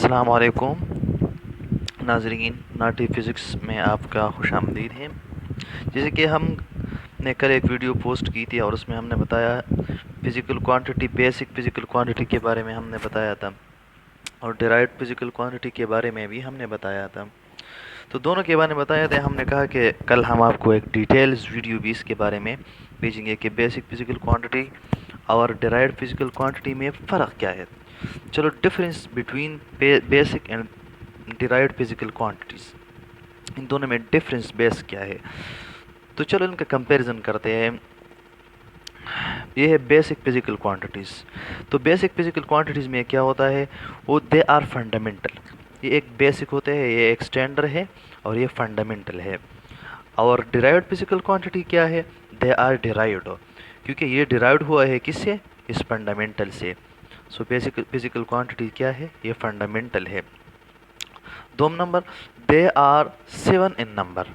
अस्सलाम वालेकुम नाज़रीन, नाटी फ़िज़िक्स में आपका खुशामदीद है। जैसे कि हमने कल एक वीडियो पोस्ट की थी और उसमें हमने बताया physical quantity, basic physical quantity के बारे में हमने बताया था और डिराइव्ड फ़िज़िकल क्वांटिटी के बारे में भी हमने बताया था। तो दोनों के बारे में बताया था। हमने कहा कि कल हम आपको एक डिटेल्स वीडियो भी इसके बारे में भेजेंगे कि बेसिक फ़िज़िकल क्वांटिटी और डिराइव्ड फ़िज़िकल क्वांटिटी में फ़र्क क्या है। चलो, difference between basic and derived physical quantities, इन दोनों में डिफरेंस बेस क्या है। तो चलो इनका कंपैरिजन करते हैं। ये है बेसिक फिजिकल क्वांटिटीज़। तो बेसिक फिजिकल क्वांटिटीज़ में क्या होता है, वो दे आर फंडामेंटल। ये एक बेसिक होते हैं, ये एक स्टैंडर्ड है और ये फंडामेंटल है। और डिराइव्ड फिजिकल क्वांटिटी क्या है, दे आर डिराइव्ड, क्योंकि ये डिराइव्ड हुआ है किससे, इस फंडामेंटल से। सो बेसिक फिजिकल क्वांटिटी क्या है, ये फंडामेंटल है। 2 number, they are 7 in number.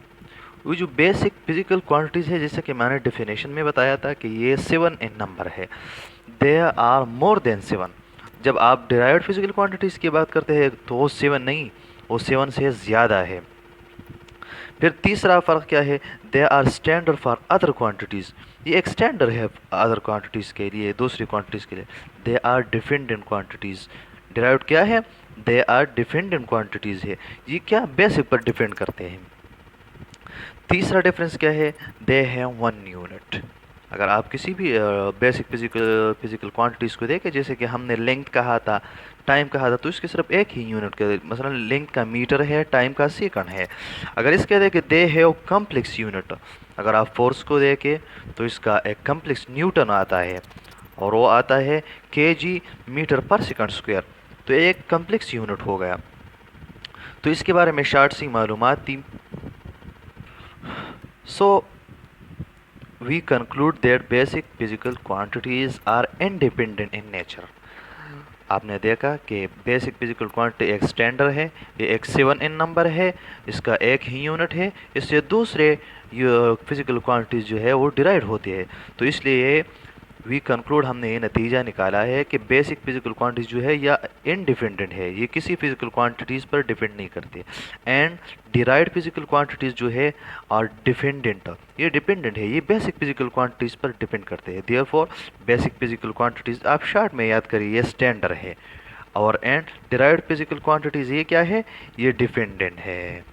वो जो बेसिक फिजिकल क्वांटिटीज़ है, जैसे कि मैंने डेफिनेशन में बताया था कि ये 7 इन नंबर है। They are more than 7। जब आप डिराइव्ड फिजिकल क्वांटिटीज़ की बात करते हैं तो वो 7 नहीं, वो 7 से ज़्यादा है। फिर तीसरा फ़र्क क्या है, they are standard for other quantities. ये एक स्टैंडर्ड है अदर क्वांटिटीज़ के लिए, दूसरी क्वांटिटीज़ के लिए। They are different quantities. Derived क्या है, दे आर डिफरेंट क्वांटिटीज़ है। ये क्या बेसिक पर डिपेंड करते हैं। तीसरा डिफरेंस क्या है, दे हैव 1 यूनिट। अगर आप किसी भी बेसिक फिजिकल क्वांटिटीज़ को देखें, जैसे कि हमने लेंथ कहा था, टाइम कहा था, तो इसके सिर्फ एक ही यूनिट के, मसलन लेंथ का मीटर है, टाइम का सेकंड है। अगर इसके देखें, दे हैव कम्प्लेक्स यूनिट। अगर आप फोर्स को देखें तो इसका एक कम्प्लेक्स न्यूटन आता है और वो आता है केजी मीटर पर सेकंड स्क्वायर। तो एक कम्प्लेक्स यूनिट हो गया। तो इसके बारे में शार्ट सी मालूमात थी। सो we conclude that basic physical quantities are independent in nature. आपने देखा कि बेसिक फिजिकल क्वांटिटी एक स्टैंडर्ड है, ये एक 7 इन नंबर है, इसका एक ही यूनिट है। इससे दूसरे फिजिकल क्वांटिटीज जो है वो डिराइव होती है। तो इसलिए वी कंक्लूड, हमने ये नतीजा निकाला है कि बेसिक फिजिकल क्वांटिटीज जो है या इनडिपेंडेंट है, ये किसी फिजिकल क्वांटिटीज़ पर डिपेंड नहीं करती। एंड डिराइव्ड फिजिकल क्वांटिटीज़ जो है और डिपेंडेंट, ये डिपेंडेंट है, ये बेसिक फिजिकल क्वांटिटीज़ पर डिपेंड करते हैं। देयरफॉर बेसिक फिजिकल क्वांटिटीज़ आप शॉर्ट में याद करिए, ये स्टैंडर्ड है। और एंड डिराइव्ड फिजिकल क्वांटिटीज़ ये क्या है, ये डिपेंडेंट है।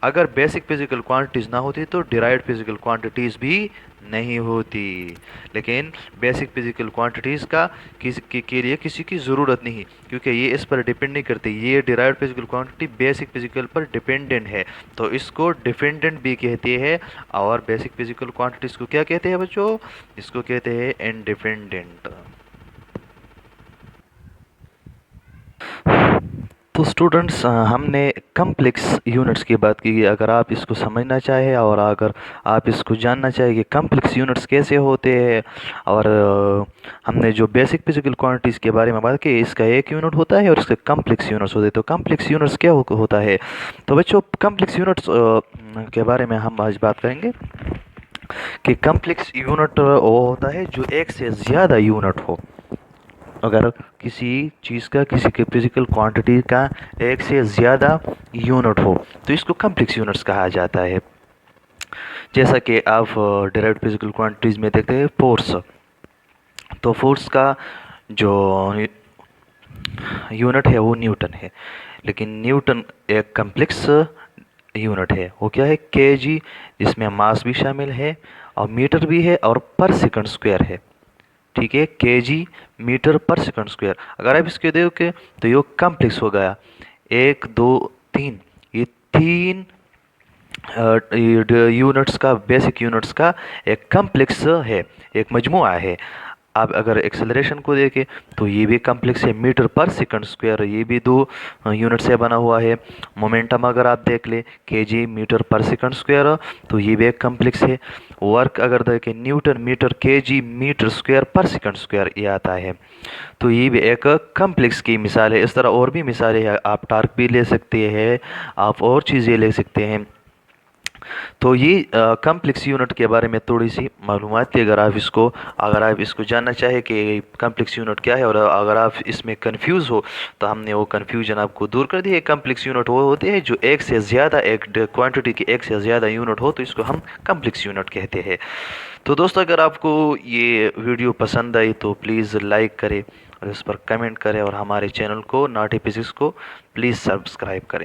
अगर बेसिक फिजिकल क्वांटिटीज़ ना होती तो डिराइव्ड फिजिकल क्वांटिटीज़ भी नहीं होती। लेकिन बेसिक फिजिकल क्वांटिटीज़ का के लिए किसी की ज़रूरत नहीं, क्योंकि ये इस पर डिपेंड नहीं करती। ये derived physical quantity basic physical पर डिपेंडेंट है, तो इसको डिपेंडेंट भी कहते हैं। और बेसिक फिजिकल क्वांटिटीज़ को क्या कहते हैं बच्चों, इसको कहते हैं इंडिपेंडेंट। तो स्टूडेंट्स, हमने कम्प्लेक्स यूनिट्स की बात की। अगर आप इसको समझना चाहें और अगर आप इसको जानना चाहें कि कम्प्लेक्स यूनिट्स कैसे होते हैं, और हमने जो बेसिक फिजिकल क्वांटिटीज़ के बारे में बात की, इसका एक यूनिट होता है और इसके कम्प्लेक्स यूनिट्स होते हैं। तो कम्प्लेक्स यूनिट्स क्या होता है, तो बच्चों कम्प्लेक्स यूनिट्स के बारे में हम आज बात करेंगे कि कम्प्लेक्स यूनिट वो होता है जो एक से ज़्यादा यूनिट हो। अगर किसी चीज़ का, किसी के फिजिकल क्वांटिटी का एक से ज़्यादा यूनिट हो तो इसको कम्प्लेक्स यूनिट्स कहा जाता है। जैसा कि आप डायरेक्ट फिजिकल क्वांटिटीज़ में देखते हैं फोर्स, तो फोर्स का जो यूनिट है वो न्यूटन है। लेकिन न्यूटन एक कम्प्लेक्स यूनिट है, वो क्या है, केजी, जिसमें मास भी शामिल है और मीटर भी है और पर सेकंड स्क्वायर है। ठीक है, केजी मीटर पर सेकंड स्क्वायर। अगर आप इसके देखोगे तो ये कम्प्लेक्स हो गया। 1 2 3, ये 3 यूनिट्स का, बेसिक यूनिट्स का एक कम्प्लेक्स है, एक मजमुआ है। आप अगर एक्सेलरेशन को देखें तो ये भी कम्प्लेक्स है, मीटर पर सेकंड स्क्वायर, ये भी 2 यूनिट से बना हुआ है। मोमेंटम अगर आप देख ले, केजी मीटर पर सेकंड स्क्वायर, तो ये भी एक कम्प्लेक्स है। वर्क अगर देखें, Newton metre kg metre square पर सेकंड स्क्वायर ये आता है, तो ये भी एक कम्प्लेक्स की मिसाल है। इस तरह और भी मिसालें हैं, आप टार्क भी ले सकते हैं, आप और चीज़ें ले सकते हैं। तो ये कम्प्लेक्स यूनिट के बारे में थोड़ी सी मालूमात थी। अगर आप इसको जानना चाहें कि कम्प्लेक्स यूनिट क्या है, और अगर आप इसमें कंफ्यूज हो तो हमने वो कंफ्यूजन आपको दूर कर दी है। कम्प्लेक्स यूनिट वो होते हैं जो एक से ज़्यादा, एक क्वांटिटी की एक से ज़्यादा यूनिट हो तो इसको हम कम्प्लेक्स यूनिट कहते हैं। तो दोस्तों, अगर आपको ये वीडियो पसंद आई तो प्लीज़ लाइक करें और इस पर कमेंट करें, और हमारे चैनल को नॉटी फिजिक्स को प्लीज़ सब्सक्राइब करें।